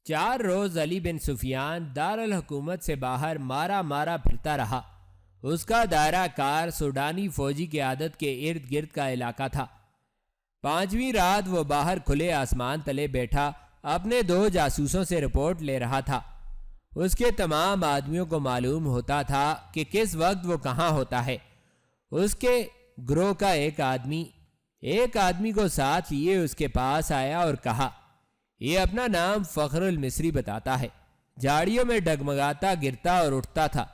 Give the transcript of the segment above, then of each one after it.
4 روز علی بن سفیان دارالحکومت سے باہر مارا مارا پھرتا رہا۔ اس کا دائرہ کار سوڈانی فوجی قیادت کے ارد گرد کا علاقہ تھا۔ 5ویں رات وہ باہر کھلے آسمان تلے بیٹھا اپنے 2 جاسوسوں سے رپورٹ لے رہا تھا۔ اس کے تمام آدمیوں کو معلوم ہوتا تھا کہ کس وقت وہ کہاں ہوتا ہے۔ اس کے گروہ کا ایک آدمی کو ساتھ لیے اس کے پاس آیا اور کہا، یہ اپنا نام فخر المصری بتاتا ہے، جھاڑیوں میں ڈگمگاتا گرتا اور اٹھتا تھا۔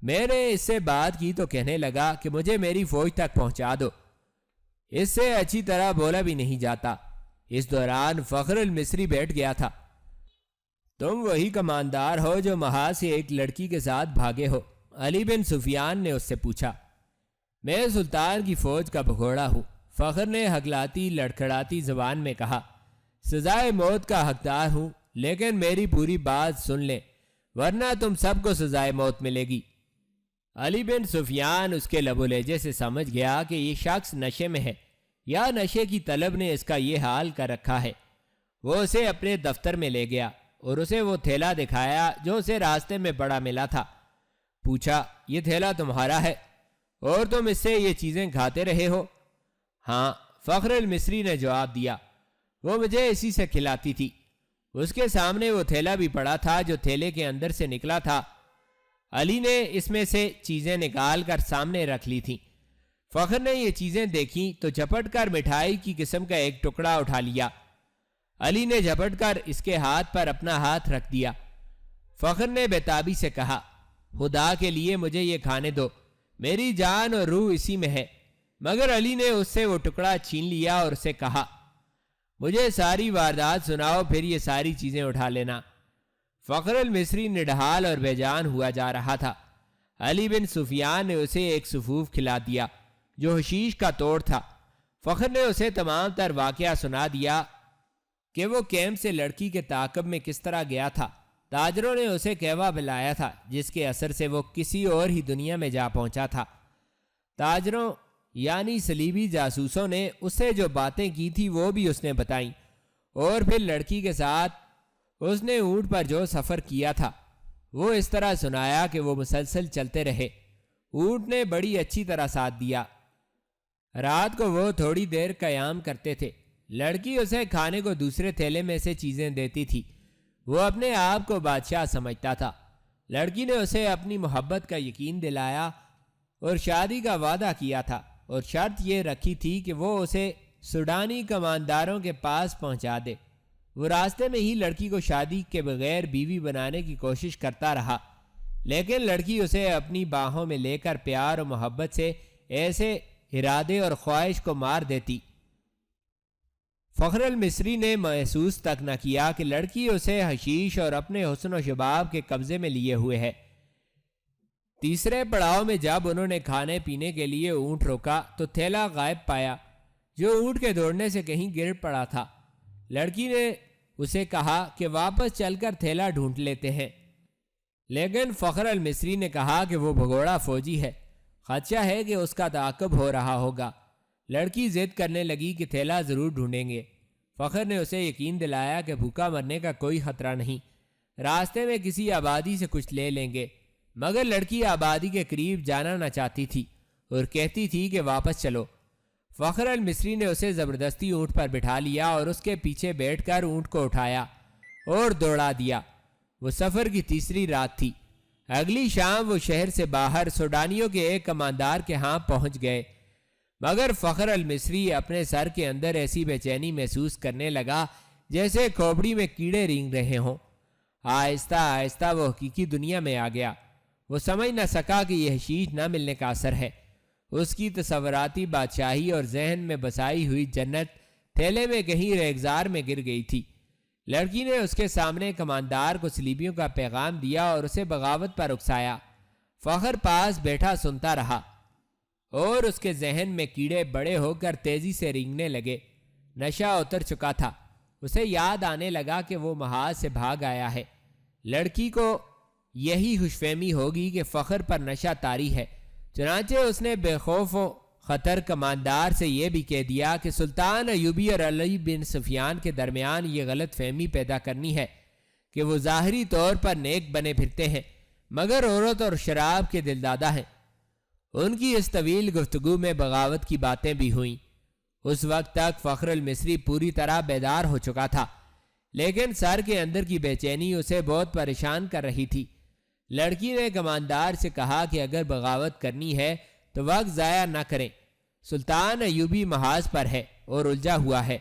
میں نے اس سے بات کی تو کہنے لگا کہ مجھے میری فوج تک پہنچا دو، اس سے اچھی طرح بولا بھی نہیں جاتا۔ اس دوران فخر المصری بیٹھ گیا تھا۔ تم وہی کماندار ہو جو محاذ سے ایک لڑکی کے ساتھ بھاگے ہو؟ علی بن سفیان نے اس سے پوچھا۔ میں سلطان کی فوج کا بھگوڑا ہوں، فخر نے ہکلاتی لڑکھڑاتی زبان میں کہا۔ سزائے موت کا حقدار ہوں، لیکن میری پوری بات سن لیں ورنہ تم سب کو سزائے موت ملے گی۔ علی بن سفیان اس کے لب و لہجے سے سمجھ گیا کہ یہ شخص نشے میں ہے یا نشے کی طلب نے اس کا یہ حال کر رکھا ہے۔ وہ اسے اپنے دفتر میں لے گیا اور اسے وہ تھیلا دکھایا جو اسے راستے میں پڑا ملا تھا۔ پوچھا، یہ تھیلا تمہارا ہے اور تم اس سے یہ چیزیں کھاتے رہے ہو؟ ہاں، فخر المصری نے جواب دیا، وہ مجھے اسی سے کھلاتی تھی۔ اس کے سامنے وہ تھیلا بھی پڑا تھا جو تھیلے کے اندر سے نکلا تھا۔ علی نے اس میں سے چیزیں نکال کر سامنے رکھ لی تھیں۔ فخر نے یہ چیزیں دیکھیں تو جھپٹ کر مٹھائی کی قسم کا ایک ٹکڑا اٹھا لیا۔ علی نے جھپٹ کر اس کے ہاتھ پر اپنا ہاتھ رکھ دیا۔ فخر نے بےتابی سے کہا، خدا کے لیے مجھے یہ کھانے دو، میری جان اور روح اسی میں ہے۔ مگر علی نے اس سے وہ ٹکڑا چھین لیا اور اسے کہا، مجھے ساری واردات سناؤ، پھر یہ ساری چیزیں اٹھا لینا۔ فخر المصری نڈھال اور بے جان ہوا جا رہا تھا۔ علی بن سفیان نے اسے ایک سفوف کھلا دیا جو حشیش کا توڑ تھا۔ فخر نے اسے تمام تر واقعہ سنا دیا کہ وہ کیمپ سے لڑکی کے تعاقب میں کس طرح گیا تھا۔ تاجروں نے اسے کہوا پلایا تھا جس کے اثر سے وہ کسی اور ہی دنیا میں جا پہنچا تھا۔ تاجروں یعنی صلیبی جاسوسوں نے اسے جو باتیں کی تھی وہ بھی اس نے بتائیں، اور پھر لڑکی کے ساتھ اس نے اونٹ پر جو سفر کیا تھا وہ اس طرح سنایا کہ وہ مسلسل چلتے رہے۔ اونٹ نے بڑی اچھی طرح ساتھ دیا۔ رات کو وہ تھوڑی دیر قیام کرتے تھے۔ لڑکی اسے کھانے کو دوسرے تھیلے میں سے چیزیں دیتی تھی۔ وہ اپنے آپ کو بادشاہ سمجھتا تھا۔ لڑکی نے اسے اپنی محبت کا یقین دلایا اور شادی کا وعدہ کیا تھا، اور شرط یہ رکھی تھی کہ وہ اسے سوڈانی کمانداروں کے پاس پہنچا دے۔ وہ راستے میں ہی لڑکی کو شادی کے بغیر بیوی بنانے کی کوشش کرتا رہا، لیکن لڑکی اسے اپنی باہوں میں لے کر پیار اور محبت سے ایسے ارادے اور خواہش کو مار دیتی۔ فخر المصری نے محسوس تک نہ کیا کہ لڑکی اسے حشیش اور اپنے حسن و شباب کے قبضے میں لیے ہوئے ہے۔ تیسرے پڑاؤ میں جب انہوں نے کھانے پینے کے لیے اونٹ روکا تو تھیلا غائب پایا جو اونٹ کے دوڑنے سے کہیں گر پڑا تھا۔ لڑکی نے اسے کہا کہ واپس چل کر تھیلا ڈھونڈ لیتے ہیں، لیکن فخر المصری نے کہا کہ وہ بھگوڑا فوجی ہے، خدشہ ہے کہ اس کا تعاقب ہو رہا ہوگا۔ لڑکی ضد کرنے لگی کہ تھیلا ضرور ڈھونڈیں گے۔ فخر نے اسے یقین دلایا کہ بھوکا مرنے کا کوئی خطرہ نہیں، راستے میں کسی آبادی سے کچھ لے لیں گے۔ مگر لڑکی آبادی کے قریب جانا نہ چاہتی تھی اور کہتی تھی کہ واپس چلو۔ فخر المصری نے اسے زبردستی اونٹ پر بٹھا لیا اور اس کے پیچھے بیٹھ کر اونٹ کو اٹھایا اور دوڑا دیا۔ وہ سفر کی تیسری رات تھی۔ اگلی شام وہ شہر سے باہر سوڈانیوں کے ایک کماندار کے ہاں پہنچ گئے، مگر فخر المصری اپنے سر کے اندر ایسی بے چینی محسوس کرنے لگا جیسے کھوپڑی میں کیڑے رینگ رہے ہوں۔ آہستہ آہستہ وہ حقیقی دنیا میں آ گیا۔ وہ سمجھ نہ سکا کہ یہ حشیش نہ ملنے کا اثر ہے۔ اس کی تصوراتی بادشاہی اور ذہن میں بسائی ہوئی جنت تھیلے میں کہیں ریگزار میں گر گئی تھی۔ لڑکی نے اس کے سامنے کماندار کو صلیبیوں کا پیغام دیا اور اسے بغاوت پر اکسایا۔ فخر پاس بیٹھا سنتا رہا اور اس کے ذہن میں کیڑے بڑے ہو کر تیزی سے رینگنے لگے۔ نشہ اتر چکا تھا۔ اسے یاد آنے لگا کہ وہ محاذ سے بھاگ آیا ہے۔ لڑکی کو یہی خوش فہمی ہوگی کہ فخر پر نشہ طاری ہے، چنانچہ اس نے بے خوف و خطر کماندار سے یہ بھی کہہ دیا کہ سلطان ایوبی اور علی بن سفیان کے درمیان یہ غلط فہمی پیدا کرنی ہے کہ وہ ظاہری طور پر نیک بنے پھرتے ہیں مگر عورت اور شراب کے دلدادہ ہیں۔ ان کی اس طویل گفتگو میں بغاوت کی باتیں بھی ہوئیں۔ اس وقت تک فخر المصری پوری طرح بیدار ہو چکا تھا، لیکن سر کے اندر کی بے چینی اسے بہت پریشان کر رہی تھی۔ لڑکی نے کماندار سے کہا کہ اگر بغاوت کرنی ہے تو وقت ضائع نہ کریں، سلطان ایوبی محاذ پر ہے اور الجھا ہوا ہے۔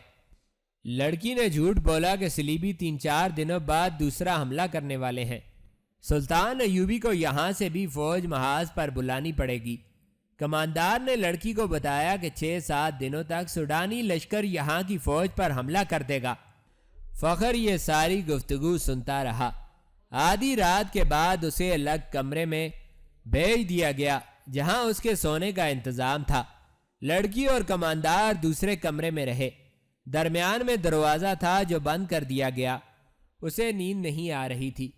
لڑکی نے جھوٹ بولا کہ صلیبی 3-4 دنوں بعد دوسرا حملہ کرنے والے ہیں۔ سلطان ایوبی کو یہاں سے بھی فوج محاذ پر بلانی پڑے گی۔ کماندار نے لڑکی کو بتایا کہ 6-7 دنوں تک سوڈانی لشکر یہاں کی فوج پر حملہ کر دے گا۔ فخر یہ ساری گفتگو سنتا رہا۔ آدھی رات کے بعد اسے الگ کمرے میں بھیج دیا گیا جہاں اس کے سونے کا انتظام تھا۔ لڑکی اور کماندار دوسرے کمرے میں رہے۔ درمیان میں دروازہ تھا جو بند کر دیا گیا۔ اسے نیند نہیں آ رہی تھی۔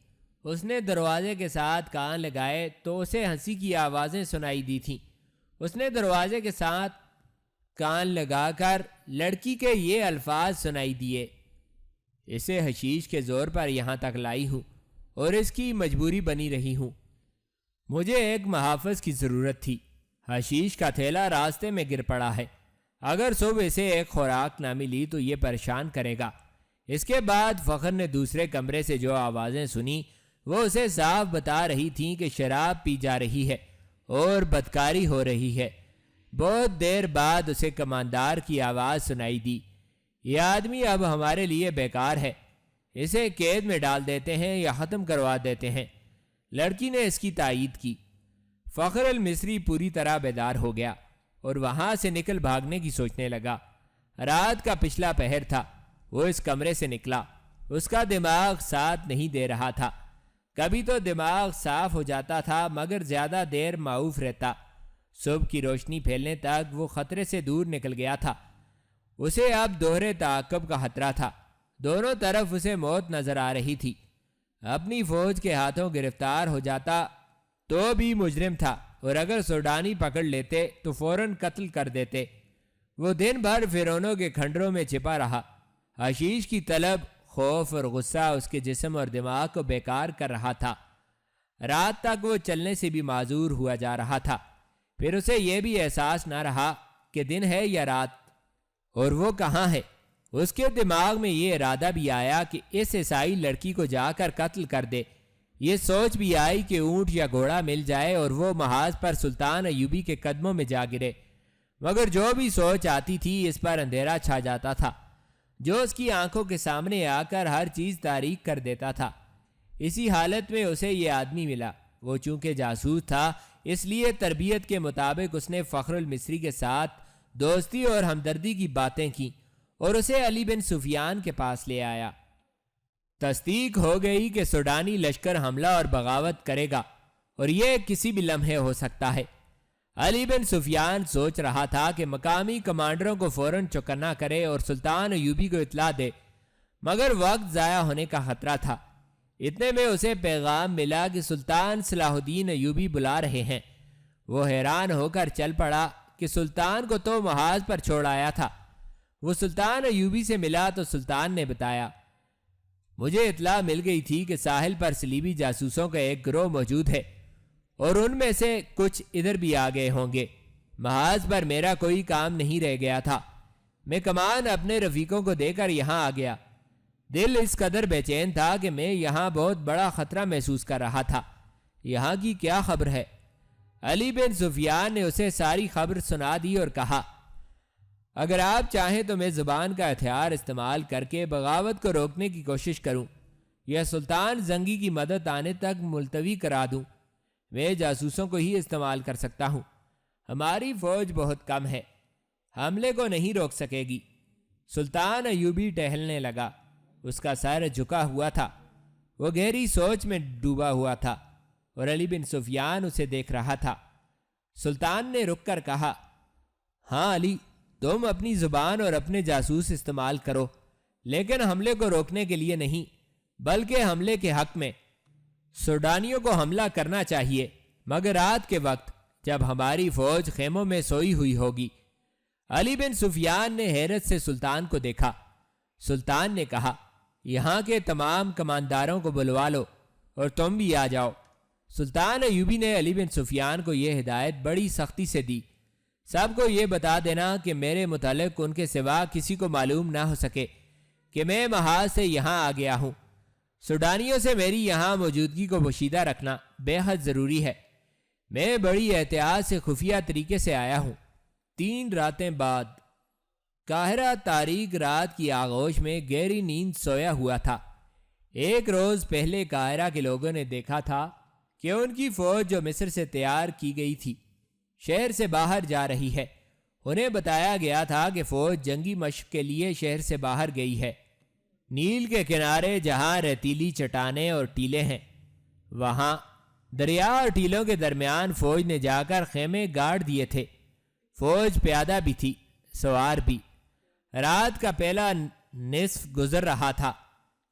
اس نے دروازے کے ساتھ کان لگائے تو اسے ہنسی کی آوازیں سنائی دی تھیں۔ اس نے دروازے کے ساتھ کان لگا کر لڑکی کے یہ الفاظ سنائی دیے: اسے حشیش کے زور پر یہاں تک لائی ہوں اور اس کی مجبوری بنی رہی ہوں۔ مجھے ایک محافظ کی ضرورت تھی۔ حشیش کا تھیلا راستے میں گر پڑا ہے۔ اگر صبح اسے ایک خوراک نہ ملی تو یہ پریشان کرے گا۔ اس کے بعد فخر نے دوسرے کمرے سے جو آوازیں سنی وہ اسے صاف بتا رہی تھیں کہ شراب پی جا رہی ہے اور بدکاری ہو رہی ہے۔ بہت دیر بعد اسے کماندار کی آواز سنائی دی: یہ آدمی اب ہمارے لیے بیکار ہے، اسے قید میں ڈال دیتے ہیں یا ختم کروا دیتے ہیں۔ لڑکی نے اس کی تائید کی۔ فخر المصری پوری طرح بیدار ہو گیا اور وہاں سے نکل بھاگنے کی سوچنے لگا۔ رات کا پچھلا پہر تھا۔ وہ اس کمرے سے نکلا۔ اس کا دماغ ساتھ نہیں دے رہا تھا۔ کبھی تو دماغ صاف ہو جاتا تھا مگر زیادہ دیر معوف رہتا۔ صبح کی روشنی پھیلنے تک وہ خطرے سے دور نکل گیا تھا۔ اسے اب دوہرے تعاقب کا خطرہ تھا۔ دونوں طرف اسے موت نظر آ رہی تھی۔ اپنی فوج کے ہاتھوں گرفتار ہو جاتا تو بھی مجرم تھا، اور اگر سوڈانی پکڑ لیتے تو فوراً قتل کر دیتے۔ وہ دن بھر فرعونوں کے کھنڈروں میں چھپا رہا۔ حشیش کی طلب، خوف اور غصہ اس کے جسم اور دماغ کو بیکار کر رہا تھا۔ رات تک وہ چلنے سے بھی معذور ہوا جا رہا تھا۔ پھر اسے یہ بھی احساس نہ رہا کہ دن ہے یا رات اور وہ کہاں ہے۔ اس کے دماغ میں یہ ارادہ بھی آیا کہ اس عیسائی لڑکی کو جا کر قتل کر دے۔ یہ سوچ بھی آئی کہ اونٹ یا گھوڑا مل جائے اور وہ محاذ پر سلطان ایوبی کے قدموں میں جا گرے، مگر جو بھی سوچ آتی تھی اس پر اندھیرا چھا جاتا تھا جو اس کی آنکھوں کے سامنے آ کر ہر چیز تاریک کر دیتا تھا۔ اسی حالت میں اسے یہ آدمی ملا۔ وہ چونکہ جاسوس تھا اس لیے تربیت کے مطابق اس نے فخر المصری کے ساتھ دوستی اور ہمدردی کی باتیں کی اور اسے علی بن سفیان کے پاس لے آیا۔ تصدیق ہو گئی کہ سوڈانی لشکر حملہ اور بغاوت کرے گا اور یہ کسی بھی لمحے ہو سکتا ہے۔ علی بن سفیان سوچ رہا تھا کہ مقامی کمانڈروں کو فوراً چوکنا کرے اور سلطان ایوبی کو اطلاع دے، مگر وقت ضائع ہونے کا خطرہ تھا۔ اتنے میں اسے پیغام ملا کہ سلطان صلاح الدین ایوبی بلا رہے ہیں۔ وہ حیران ہو کر چل پڑا کہ سلطان کو تو محاذ پر چھوڑ آیا تھا۔ وہ سلطان ایوبی سے ملا تو سلطان نے بتایا: مجھے اطلاع مل گئی تھی کہ ساحل پر صلیبی جاسوسوں کا ایک گروہ موجود ہے اور ان میں سے کچھ ادھر بھی آ گئے ہوں گے۔ محاذ پر میرا کوئی کام نہیں رہ گیا تھا۔ میں کمان اپنے رفیقوں کو دے کر یہاں آ گیا۔ دل اس قدر بے چین تھا کہ میں یہاں بہت بڑا خطرہ محسوس کر رہا تھا۔ یہاں کی کیا خبر ہے؟ علی بن سفیان نے اسے ساری خبر سنا دی اور کہا: اگر آپ چاہیں تو میں زبان کا ہتھیار استعمال کر کے بغاوت کو روکنے کی کوشش کروں یا سلطان زنگی کی مدد آنے تک ملتوی کرا دوں۔ میں جاسوسوں کو ہی استعمال کر سکتا ہوں۔ ہماری فوج بہت کم ہے، حملے کو نہیں روک سکے گی۔ سلطان ایوبی ٹہلنے لگا۔ اس کا سر جھکا ہوا تھا۔ وہ گہری سوچ میں ڈوبا ہوا تھا اور علی بن سفیان اسے دیکھ رہا تھا۔ سلطان نے رک کر کہا: ہاں علی، تم اپنی زبان اور اپنے جاسوس استعمال کرو، لیکن حملے کو روکنے کے لیے نہیں بلکہ حملے کے حق میں۔ سوڈانیوں کو حملہ کرنا چاہیے، مگر رات کے وقت جب ہماری فوج خیموں میں سوئی ہوئی ہوگی۔ علی بن سفیان نے حیرت سے سلطان کو دیکھا۔ سلطان نے کہا: یہاں کے تمام کمانداروں کو بلوا لو اور تم بھی آ جاؤ۔ سلطان ایوبی نے علی بن سفیان کو یہ ہدایت بڑی سختی سے دی، سب کو یہ بتا دینا کہ میرے متعلق ان کے سوا کسی کو معلوم نہ ہو سکے کہ میں محاذ سے یہاں آ گیا ہوں۔ سوڈانیوں سے میری یہاں موجودگی کو پوشیدہ رکھنا بے حد ضروری ہے۔ میں بڑی احتیاط سے خفیہ طریقے سے آیا ہوں۔ 3 راتیں بعد قاہرہ تاریک رات کی آغوش میں گہری نیند سویا ہوا تھا۔ ایک روز پہلے قاہرہ کے لوگوں نے دیکھا تھا کہ ان کی فوج جو مصر سے تیار کی گئی تھی شہر سے باہر جا رہی ہے۔ انہیں بتایا گیا تھا کہ فوج جنگی مشق کے لیے شہر سے باہر گئی ہے۔ نیل کے کنارے جہاں ریتیلی چٹانیں اور ٹیلے ہیں، وہاں دریا اور ٹیلوں کے درمیان فوج نے جا کر خیمے گاڑ دیے تھے۔ فوج پیادہ بھی تھی، سوار بھی۔ رات کا پہلا نصف گزر رہا تھا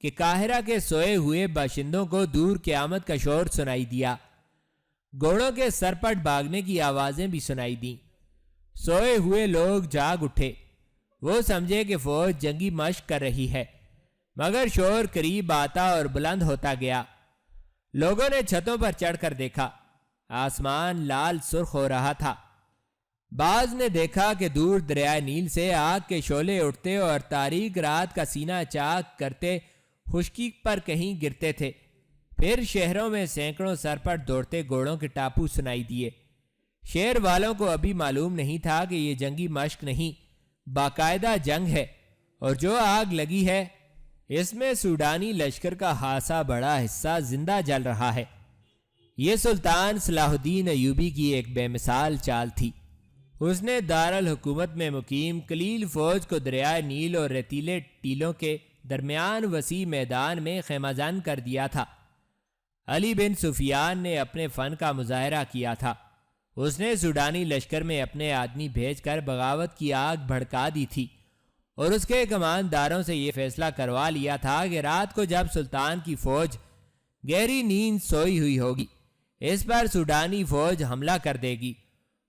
کہ قاہرہ کے سوئے ہوئے باشندوں کو دور قیامت کا شور سنائی دیا۔ گھوڑوں کے سرپٹ بھاگنے کی آوازیں بھی سنائی دیں۔ سوئے ہوئے لوگ جاگ اٹھے۔ وہ سمجھے کہ فوج جنگی مشق کر رہی ہے، مگر شور قریب آتا اور بلند ہوتا گیا۔ لوگوں نے چھتوں پر چڑھ کر دیکھا، آسمان لال سرخ ہو رہا تھا۔ بعض نے دیکھا کہ دور دریائے نیل سے آگ کے شعلے اٹھتے اور تاریک رات کا سینہ چاک کرتے خشکی پر کہیں گرتے تھے۔ پھر شہروں میں سینکڑوں سر پر دوڑتے گھوڑوں کے ٹاپو سنائی دیے۔ شہر والوں کو ابھی معلوم نہیں تھا کہ یہ جنگی مشق نہیں، باقاعدہ جنگ ہے، اور جو آگ لگی ہے اس میں سوڈانی لشکر کا خاصا بڑا حصہ زندہ جل رہا ہے۔ یہ سلطان صلاح الدین ایوبی کی ایک بے مثال چال تھی۔ اس نے دارالحکومت میں مقیم قلیل فوج کو دریائے نیل اور ریتیلے ٹیلوں کے درمیان وسیع میدان میں خیمہ زن کر دیا تھا۔ علی بن سفیان نے اپنے فن کا مظاہرہ کیا تھا۔ اس نے سوڈانی لشکر میں اپنے آدمی بھیج کر بغاوت کی آگ بھڑکا دی تھی، اور اس کے کمانداروں سے یہ فیصلہ کروا لیا تھا کہ رات کو جب سلطان کی فوج گہری نیند سوئی ہوئی ہوگی، اس پر سوڈانی فوج حملہ کر دے گی،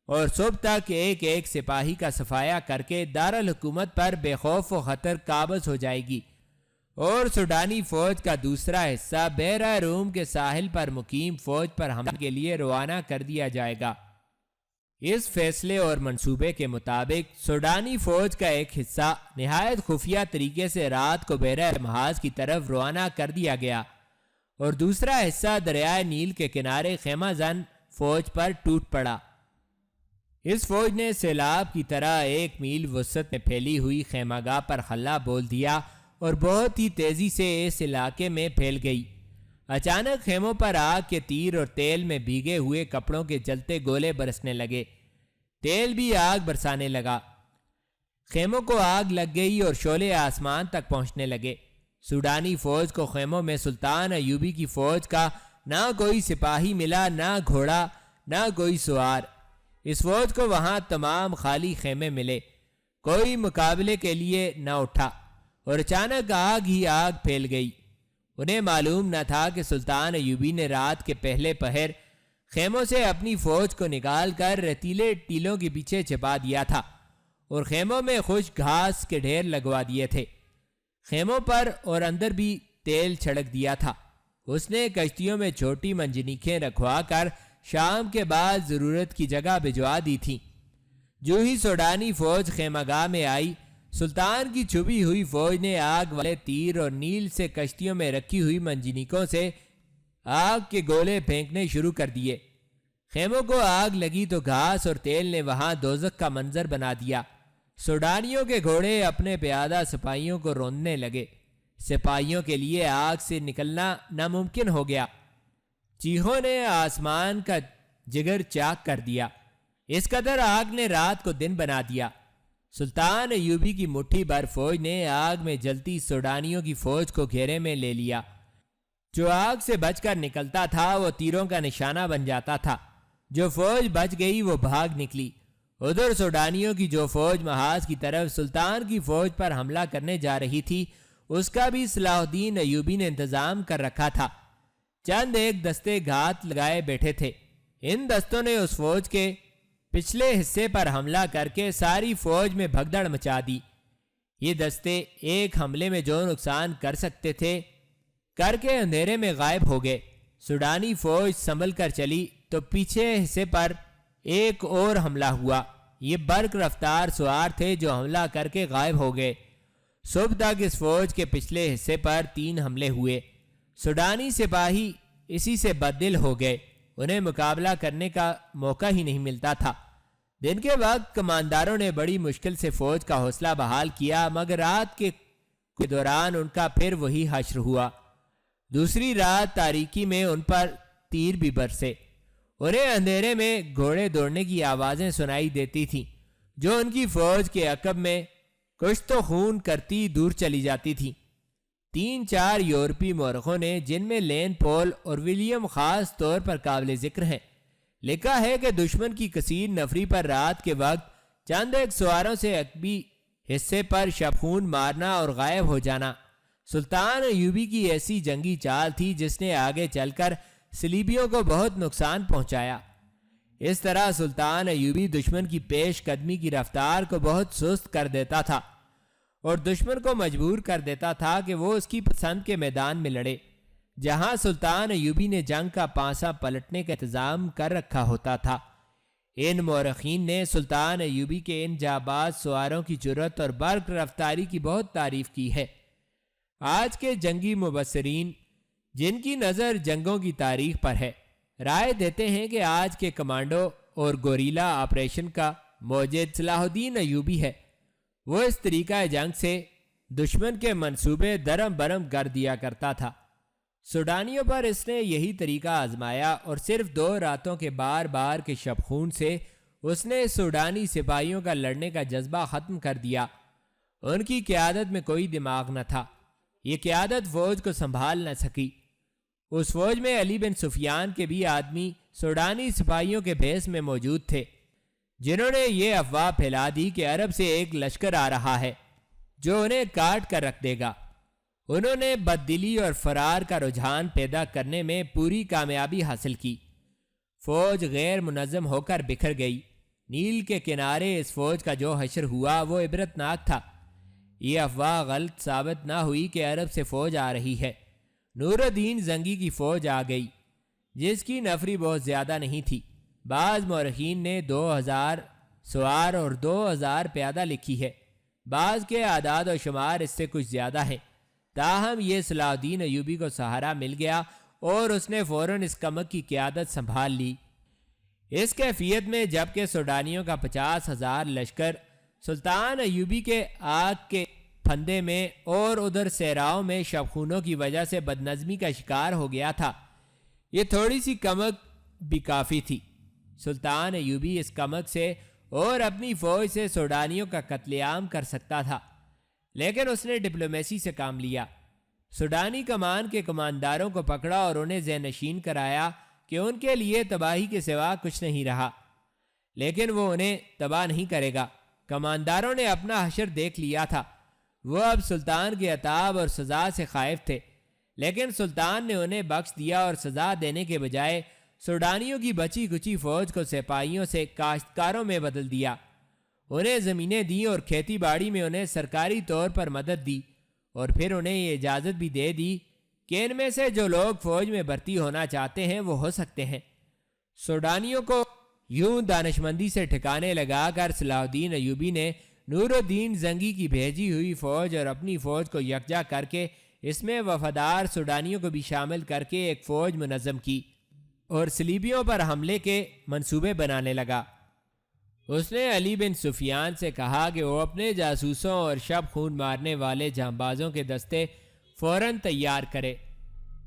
اور صبح تک ایک ایک سپاہی کا صفایا کر کے دارالحکومت پر بے خوف و خطر قابض ہو جائے گی، اور سوڈانی فوج کا دوسرا حصہ بحیرہ روم کے ساحل پر مقیم فوج پر حملے کے لیے روانہ کر دیا جائے گا۔ اس فیصلے اور منصوبے کے مطابق سوڈانی فوج کا ایک حصہ نہایت خفیہ طریقے سے رات کو بحیرہ محاذ کی طرف روانہ کر دیا گیا، اور دوسرا حصہ دریائے نیل کے کنارے خیمہ زن فوج پر ٹوٹ پڑا۔ اس فوج نے سیلاب کی طرح 1 میل وسعت میں پھیلی ہوئی خیمہ گاہ پر حلہ بول دیا اور بہت ہی تیزی سے اس علاقے میں پھیل گئی۔ اچانک خیموں پر آگ کے تیر اور تیل میں بھیگے ہوئے کپڑوں کے جلتے گولے برسنے لگے۔ تیل بھی آگ برسانے لگا۔ خیموں کو آگ لگ گئی اور شعلے آسمان تک پہنچنے لگے۔ سوڈانی فوج کو خیموں میں سلطان ایوبی کی فوج کا نہ کوئی سپاہی ملا، نہ گھوڑا، نہ کوئی سوار۔ اس فوج کو وہاں تمام خالی خیمے ملے، کوئی مقابلے کے لیے نہ اٹھا، اور اچانک آگ ہی آگ پھیل گئی۔ انہیں معلوم نہ تھا کہ سلطان ایوبی نے رات کے پہلے پہر خیموں سے اپنی فوج کو نکال کر ریتیلے ٹیلوں کے پیچھے چھپا دیا تھا، اور خیموں میں خشک گھاس کے ڈھیر لگوا دیے تھے۔ خیموں پر اور اندر بھی تیل چھڑک دیا تھا۔ اس نے کشتیوں میں چھوٹی منجنیکیں رکھوا کر شام کے بعد ضرورت کی جگہ بھجوا دی تھی۔ جو ہی سوڈانی فوج خیمہ گاہ میں آئی، سلطان کی چھپی ہوئی فوج نے آگ والے تیر اور نیل سے کشتیوں میں رکھی ہوئی منجنیکوں سے آگ کے گولے پھینکنے شروع کر دیے۔ خیموں کو آگ لگی تو گھاس اور تیل نے وہاں دوزخ کا منظر بنا دیا۔ سوڈانیوں کے گھوڑے اپنے پیادہ سپاہیوں کو روندنے لگے۔ سپاہیوں کے لیے آگ سے نکلنا ناممکن ہو گیا۔ چیخوں نے آسمان کا جگر چاک کر دیا۔ اس قدر آگ نے رات کو دن بنا دیا۔ سلطان ایوبی کی مٹھی بھر فوج نے آگ میں جلتی سوڈانیوں کی فوج کو گھیرے میں لے لیا۔ جو آگ سے بچ کر نکلتا تھا وہ تیروں کا نشانہ بن جاتا تھا۔ جو فوج بچ گئی وہ بھاگ نکلی۔ ادھر سوڈانیوں کی جو فوج محاذ کی طرف سلطان کی فوج پر حملہ کرنے جا رہی تھی، اس کا بھی صلاح الدین ایوبی نے انتظام کر رکھا تھا۔ چند ایک دستے گھات لگائے بیٹھے تھے۔ ان دستوں نے اس فوج کے پچھلے حصے پر حملہ کر کے ساری فوج میں بھگدڑ مچا دی۔ یہ دستے ایک حملے میں جو نقصان کر سکتے تھے کر کے اندھیرے میں غائب ہو گئے۔ سوڈانی فوج سنبھل کر چلی تو پیچھے حصے پر ایک اور حملہ ہوا۔ یہ برق رفتار سوار تھے جو حملہ کر کے غائب ہو گئے۔ صبح تک اس فوج کے پچھلے حصے پر 3 حملے ہوئے۔ سوڈانی سپاہی اسی سے بددل ہو گئے، انہیں مقابلہ کرنے کا موقع ہی نہیں ملتا تھا۔ دن کے وقت کمانداروں نے بڑی مشکل سے فوج کا حوصلہ بحال کیا، مگر رات کے دوران ان کا پھر وہی حشر ہوا۔ دوسری رات تاریکی میں ان پر تیر بھی برسے۔ انہیں اندھیرے میں گھوڑے دوڑنے کی آوازیں سنائی دیتی تھیں جو ان کی فوج کے عقب میں کشت و خون کرتی دور چلی جاتی تھیں۔ 3-4 یورپی مورخوں نے، جن میں لین پول اور ولیم خاص طور پر قابل ذکر ہیں، لکھا ہے کہ دشمن کی کثیر نفری پر رات کے وقت چند ایک سواروں سے عقبی حصے پر شبخون مارنا اور غائب ہو جانا سلطان ایوبی کی ایسی جنگی چال تھی جس نے آگے چل کر صلیبیوں کو بہت نقصان پہنچایا۔ اس طرح سلطان ایوبی دشمن کی پیش قدمی کی رفتار کو بہت سست کر دیتا تھا اور دشمن کو مجبور کر دیتا تھا کہ وہ اس کی پسند کے میدان میں لڑے، جہاں سلطان ایوبی نے جنگ کا پانسا پلٹنے کا انتظام کر رکھا ہوتا تھا۔ ان مورخین نے سلطان ایوبی کے ان جانباز سواروں کی جرأت اور برق رفتاری کی بہت تعریف کی ہے۔ آج کے جنگی مبصرین، جن کی نظر جنگوں کی تاریخ پر ہے، رائے دیتے ہیں کہ آج کے کمانڈو اور گوریلا آپریشن کا موجد صلاح الدین ایوبی ہے۔ وہ اس طریقہ جنگ سے دشمن کے منصوبے درم برم کر دیا کرتا تھا۔ سوڈانیوں پر اس نے یہی طریقہ آزمایا اور صرف 2 راتوں کے بار بار کے شبخون سے اس نے سوڈانی سپاہیوں کا لڑنے کا جذبہ ختم کر دیا۔ ان کی قیادت میں کوئی دماغ نہ تھا، یہ قیادت فوج کو سنبھال نہ سکی۔ اس فوج میں علی بن سفیان کے بھی آدمی سوڈانی سپاہیوں کے بھیس میں موجود تھے، جنہوں نے یہ افواہ پھیلا دی کہ عرب سے ایک لشکر آ رہا ہے جو انہیں کاٹ کر رکھ دے گا۔ انہوں نے بددلی اور فرار کا رجحان پیدا کرنے میں پوری کامیابی حاصل کی۔ فوج غیر منظم ہو کر بکھر گئی۔ نیل کے کنارے اس فوج کا جو حشر ہوا وہ عبرتناک تھا۔ یہ افواہ غلط ثابت نہ ہوئی کہ عرب سے فوج آ رہی ہے۔ نور الدین زنگی کی فوج آ گئی، جس کی نفری بہت زیادہ نہیں تھی۔ بعض مورخین نے 2000 سوار اور 2000 پیادہ لکھی ہے، بعض کے اعداد و شمار اس سے کچھ زیادہ ہیں۔ تاہم یہ صلاح الدین ایوبی کو سہارا مل گیا اور اس نے فوراً اس کمک کی قیادت سنبھال لی۔ اس کیفیت میں جبکہ سوڈانیوں کا 50,000 لشکر سلطان ایوبی کے آگ کے پھندے میں اور ادھر صحراؤں میں شبخونوں کی وجہ سے بدنظمی کا شکار ہو گیا تھا، یہ تھوڑی سی کمک بھی کافی تھی۔ سلطان ایوبی اس کمک سے اور اپنی فوج سے سوڈانیوں کا قتل عام کر سکتا تھا، لیکن اس نے ڈپلومیسی سے کام لیا۔ سوڈانی کمان کے کمانداروں کو پکڑا اور انہیں ذہن نشین کرایا کہ ان کے لیے تباہی کے سوا کچھ نہیں رہا، لیکن وہ انہیں تباہ نہیں کرے گا۔ کمانداروں نے اپنا حشر دیکھ لیا تھا، وہ اب سلطان کے عتاب اور سزا سے خائف تھے، لیکن سلطان نے انہیں بخش دیا اور سزا دینے کے بجائے سوڈانیوں کی بچی کچی فوج کو سپاہیوں سے کاشتکاروں میں بدل دیا۔ انہیں زمینیں دیں اور کھیتی باڑی میں انہیں سرکاری طور پر مدد دی، اور پھر انہیں یہ اجازت بھی دے دی کہ ان میں سے جو لوگ فوج میں بھرتی ہونا چاہتے ہیں وہ ہو سکتے ہیں۔ سوڈانیوں کو یوں دانشمندی سے ٹھکانے لگا کر صلاح الدین ایوبی نے نور الدین زنگی کی بھیجی ہوئی فوج اور اپنی فوج کو یکجا کر کے اس میں وفادار سوڈانیوں کو بھی شامل کر کے ایک فوج منظم کی اور صلیبیوں پر حملے کے منصوبے بنانے لگا۔ اس نے علی بن سفیان سے کہا کہ وہ اپنے جاسوسوں اور شب خون مارنے والے جانبازوں کے دستے فوراً تیار کرے۔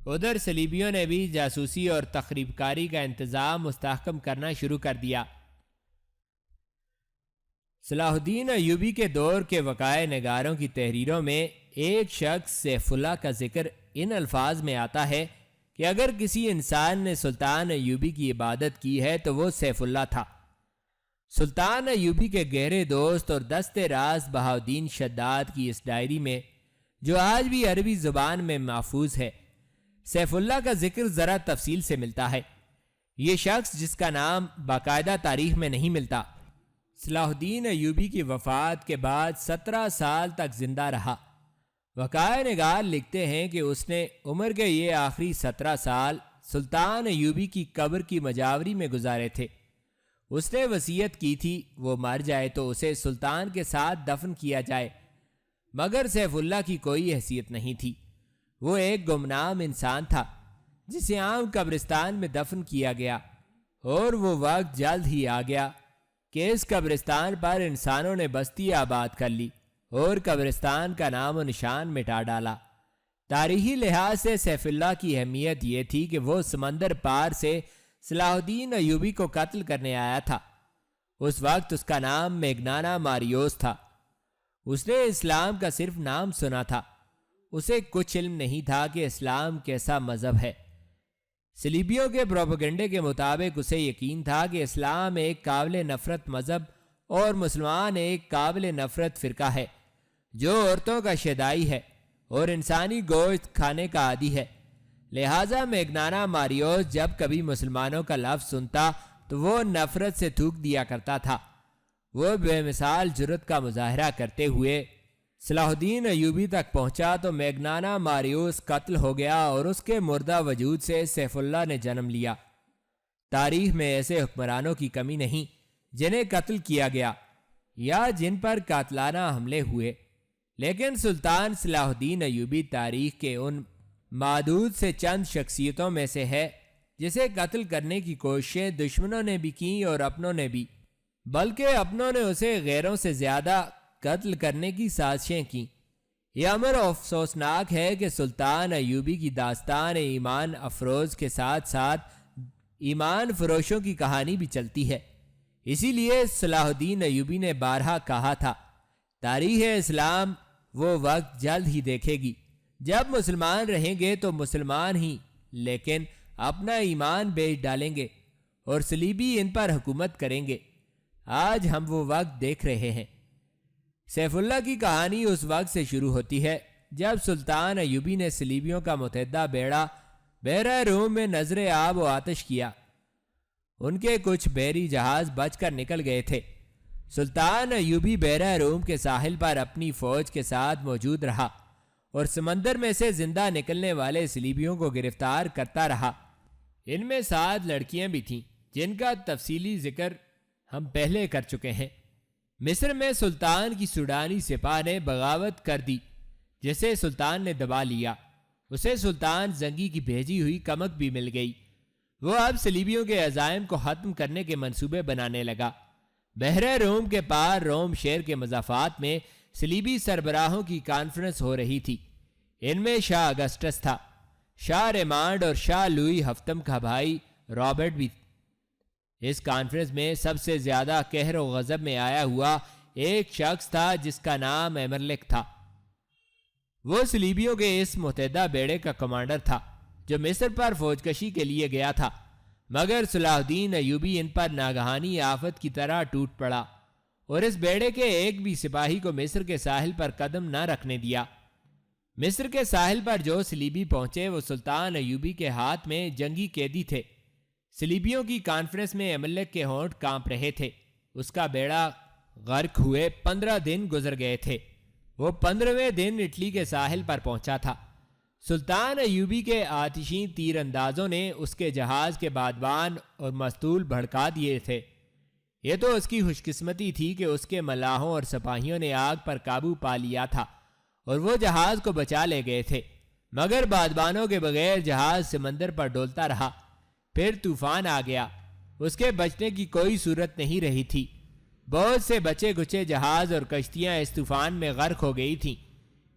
ادھر صلیبیوں نے بھی جاسوسی اور تخریب کاری کا انتظام مستحکم کرنا شروع کر دیا۔ صلاح الدین ایوبی کے دور کے وقائع نگاروں کی تحریروں میں ایک شخص سیف اللہ کا ذکر ان الفاظ میں آتا ہے کہ اگر کسی انسان نے سلطان ایوبی کی عبادت کی ہے تو وہ سیف اللہ تھا۔ سلطان ایوبی کے گہرے دوست اور دست راز بہاؤدین شداد کی اس ڈائری میں، جو آج بھی عربی زبان میں محفوظ ہے، سیف اللہ کا ذکر ذرا تفصیل سے ملتا ہے۔ یہ شخص جس کا نام باقاعدہ تاریخ میں نہیں ملتا، صلاح الدین ایوبی کی وفات کے بعد 17 سال تک زندہ رہا۔ وقائع نگار لکھتے ہیں کہ اس نے عمر کے یہ آخری 17 سال سلطان ایوبی کی قبر کی مجاوری میں گزارے تھے۔ اس نے وصیت کی تھی وہ مر جائے تو اسے سلطان کے ساتھ دفن کیا جائے، مگر سیف اللہ کی کوئی حیثیت نہیں تھی۔ وہ ایک گمنام انسان تھا جسے عام قبرستان میں دفن کیا گیا، اور وہ وقت جلد ہی آ گیا کہ اس قبرستان پر انسانوں نے بستی آباد کر لی اور قبرستان کا نام و نشان مٹا ڈالا۔ تاریخی لحاظ سے سیف اللہ کی اہمیت یہ تھی کہ وہ سمندر پار سے صلاح الدین ایوبی کو قتل کرنے آیا تھا۔ اس وقت اس کا نام میگنانا ماریوس تھا۔ اس نے اسلام کا صرف نام سنا تھا، اسے کچھ علم نہیں تھا کہ اسلام کیسا مذہب ہے۔ صلیبیوں کے پروپیگنڈے کے مطابق اسے یقین تھا کہ اسلام ایک قابل نفرت مذہب اور مسلمان ایک قابل نفرت فرقہ ہے جو عورتوں کا شیدائی ہے اور انسانی گوشت کھانے کا عادی ہے۔ لہٰذا میگنانا ماریوس جب کبھی مسلمانوں کا لفظ سنتا تو وہ نفرت سے تھوک دیا کرتا تھا۔ وہ بے مثال جرأت کا مظاہرہ کرتے ہوئے صلاح الدین ایوبی تک پہنچا تو میگنانا ماریوس قتل ہو گیا اور اس کے مردہ وجود سے سیف اللہ نے جنم لیا۔ تاریخ میں ایسے حکمرانوں کی کمی نہیں جنہیں قتل کیا گیا یا جن پر قاتلانہ حملے ہوئے، لیکن سلطان صلاح الدین ایوبی تاریخ کے ان معدود سے چند شخصیتوں میں سے ہے جسے قتل کرنے کی کوششیں دشمنوں نے بھی کیں اور اپنوں نے بھی، بلکہ اپنوں نے اسے غیروں سے زیادہ قتل کرنے کی سازشیں کیں۔ یہ امر افسوسناک ہے کہ سلطان ایوبی کی داستان ایمان افروز کے ساتھ ساتھ ایمان فروشوں کی کہانی بھی چلتی ہے۔ اسی لیے صلاح الدین ایوبی نے بارہا کہا تھا، تاریخ اسلام وہ وقت جلد ہی دیکھے گی جب مسلمان رہیں گے تو مسلمان ہی لیکن اپنا ایمان بیچ ڈالیں گے اور صلیبی ان پر حکومت کریں گے۔ آج ہم وہ وقت دیکھ رہے ہیں۔ سیف اللہ کی کہانی اس وقت سے شروع ہوتی ہے جب سلطان ایوبی نے صلیبیوں کا متحدہ بیڑا بحیرہ روم میں نظر آب و آتش کیا۔ ان کے کچھ بحری جہاز بچ کر نکل گئے تھے۔ سلطان ایوبی بحیرہ روم کے ساحل پر اپنی فوج کے ساتھ موجود رہا اور سمندر میں سے زندہ نکلنے والے صلیبیوں کو گرفتار کرتا رہا۔ ان میں 7 لڑکیاں بھی تھیں جن کا تفصیلی ذکر ہم پہلے کر چکے ہیں۔ مصر میں سلطان کی سوڈانی سپاہ نے بغاوت کر دی جسے سلطان نے دبا لیا۔ اسے سلطان زنگی کی بھیجی ہوئی کمک بھی مل گئی۔ وہ اب صلیبیوں کے عزائم کو ختم کرنے کے منصوبے بنانے لگا۔ بحیرہ روم کے پار روم شہر کے مضافات میں صلیبی سربراہوں کی کانفرنس ہو رہی تھی۔ ان میں شاہ اگسٹس تھا، شاہ ریمانڈ اور شاہ لوئی ہفتم کا بھائی رابرٹ بھی۔ اس کانفرنس میں سب سے زیادہ قہر و غضب میں آیا ہوا ایک شخص تھا جس کا نام ایمرلک تھا۔ وہ صلیبیوں کے اس متحدہ بیڑے کا کمانڈر تھا جو مصر پر فوج کشی کے لیے گیا تھا، مگر صلاح الدین ایوبی ان پر ناگہانی آفت کی طرح ٹوٹ پڑا اور اس بیڑے کے ایک بھی سپاہی کو مصر کے ساحل پر قدم نہ رکھنے دیا۔ مصر کے ساحل پر جو صلیبی پہنچے وہ سلطان ایوبی کے ہاتھ میں جنگی قیدی تھے۔ صلیبیوں کی کانفرنس میں ایمرلک کے ہونٹ کانپ رہے تھے۔ اس کا بیڑا غرق ہوئے 15 دن گزر گئے تھے۔ وہ 15ویں دن اٹلی کے ساحل پر پہنچا تھا۔ سلطان ایوبی کے آتشین تیر اندازوں نے اس کے جہاز کے بادبان اور مستول بھڑکا دیے تھے۔ یہ تو اس کی خوش قسمتی تھی کہ اس کے ملاحوں اور سپاہیوں نے آگ پر قابو پا لیا تھا اور وہ جہاز کو بچا لے گئے تھے، مگر بادبانوں کے بغیر جہاز سمندر پر ڈولتا رہا۔ پھر طوفان آ گیا، اس کے بچنے کی کوئی صورت نہیں رہی تھی۔ بہت سے بچے کچے جہاز اور کشتیاں اس طوفان میں غرق ہو گئی تھیں۔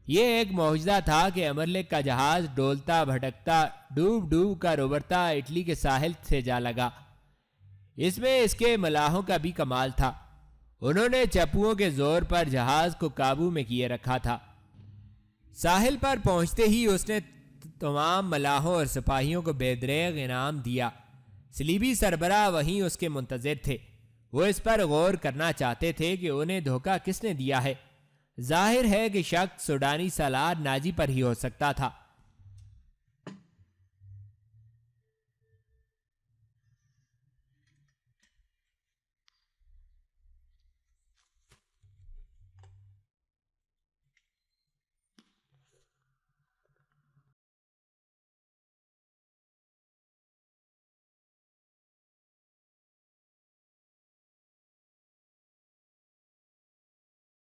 یہ ایک معجزہ تھا کہ ایمرلک کا جہاز ڈولتا بھٹکتا ڈوب ڈوب کر ابھرتا اٹلی کے ساحل سے جا لگا۔ اس میں اس کے ملاحوں کا بھی کمال تھا۔ انہوں نے چپوؤں کے زور پر جہاز کو قابو میں کیے رکھا تھا۔ ساحل پر پہنچتے ہی اس نے تمام ملاحوں اور سپاہیوں کو بے دریغ انعام دیا۔ صلیبی سربراہ وہیں اس کے منتظر تھے۔ وہ اس پر غور کرنا چاہتے تھے کہ انہیں دھوکہ کس نے دیا ہے۔ ظاہر ہے کہ شک سوڈانی سالار ناجی پر ہی ہو سکتا تھا۔